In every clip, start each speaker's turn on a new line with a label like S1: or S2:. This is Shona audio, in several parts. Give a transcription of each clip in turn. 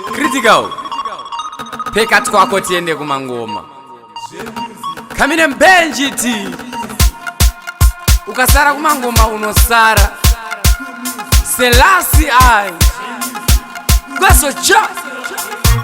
S1: Critical. Pekati kwako tiende kumangoma. Kamine mbenjiti. Ukasara kumangoma unosara. Selasi ai. Gwaso cha.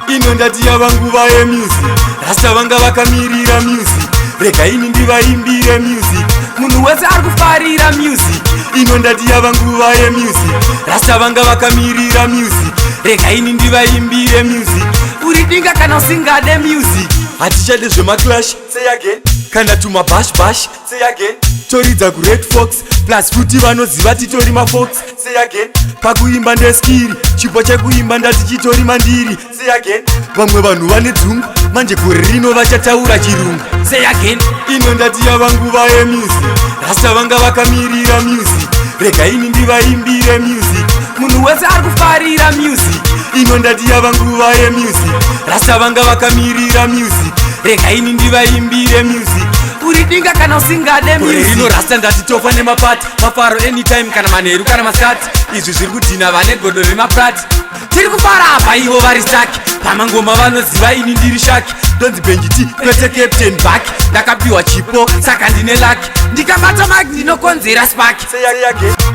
S2: Ino ndati yavangu vaye music. Rasta vanga vakamirira music. Rega ini ndivaimbire music.
S1: Munhu wese arikufarira music.
S2: Ino ndati yavangu vaye music. Rasta vanga vakamirira music.
S1: Rega ini ndivaimbire music. Uridinga kana usingade music.
S2: Hatichade zvemaclash, say again. Kana tuma bash bash, say again. Toridza kured fox, plus kuti vanoziva titori mafox, say again. Pakuimba ndeskiri, chipo chekuimba ndati chitori mandiri, say again. Vamwe vanhu vane dzungu, manje gore rino vachataura chirungu,
S1: say again.
S2: Ino ndati yavangu vaye music. Rasta vanga vakamirira music. Rega ini ndivaimbire music.
S1: Munhu wese arikufarira music.
S2: Ino ndati yavangu vaye music. Rasta vanga vakamirira music.
S1: Rega ini ndivaimbire music. Uridinga kana usingade music.
S2: Rino rasta ndati tofa nemapati. Mafaro anytime kana manheru kana maskati. Izvi zviri kudhina vane godo remaprati.
S1: Tiri kufara apa ivo vari staki.
S2: Pamangoma vanoziva ini ndiri shaki. Donzi benjiti kwete captain back.
S1: Ndakapiwa chipo saka ndine laki. Ndikabata mic ndinokonzera spark.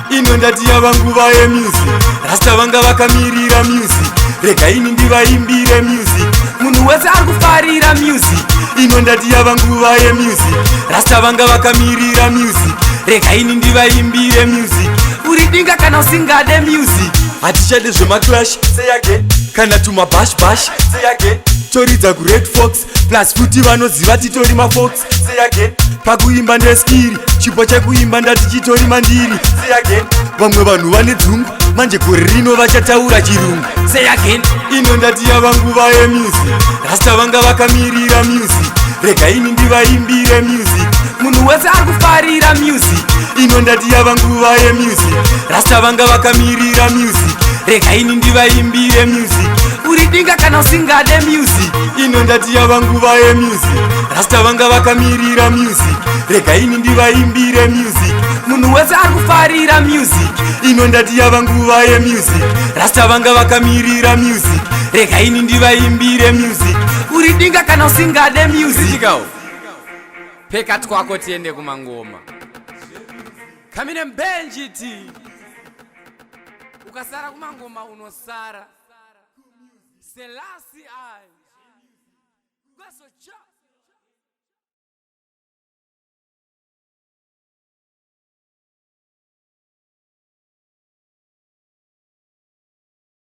S2: Ino ndati yavangu vaye music. Rasta vanga vakamirira music. Rega ini ndivaimbire music.
S1: Munhu wese arikufarira music.
S2: Ino ndati yavangu vaye music. Rasta vanga vakamirira music.
S1: Rega ini ndivaimbire music. Uridinga kana usingade music.
S2: Hatichade zvemaclash, say again. Kana tuma bash bash, say again. Toridza kured fox, plus kuti vanoziva titori mafox, say again. Pakuimba ndeskiri, chipo chekuimba ndati chitori mandiri, say again. Vamwe vanhu vane dzungu, manje gore rino vachataura chirungu,
S1: say again.
S2: Ino ndati yavangu vaye music. Rasta vanga vakamirira music. Rega ini ndivaimbire music.
S1: Munhu wese arikufarira music.
S2: Ino ndati yavangu vaye music. Rasta vanga vakamirira music.
S1: Rega ini ndivaimbire music. Uridinga kana usingade music.
S2: Ino ndati yavangu vaye music. Rasta vanga vakamirira music. Rega ini ndivaimbire music.
S1: Munhu wese arikufarira music.
S2: Ino ndati yavangu vaye music. Rasta vanga vakamirira music.
S1: Rega ini ndivaimbire music. Uridinga kana usingade music. Pekati kwako tiende kumangoma. Kamine mbenjiti. Ukasara kumangoma unosara. Selasi ai. Gwaso cha.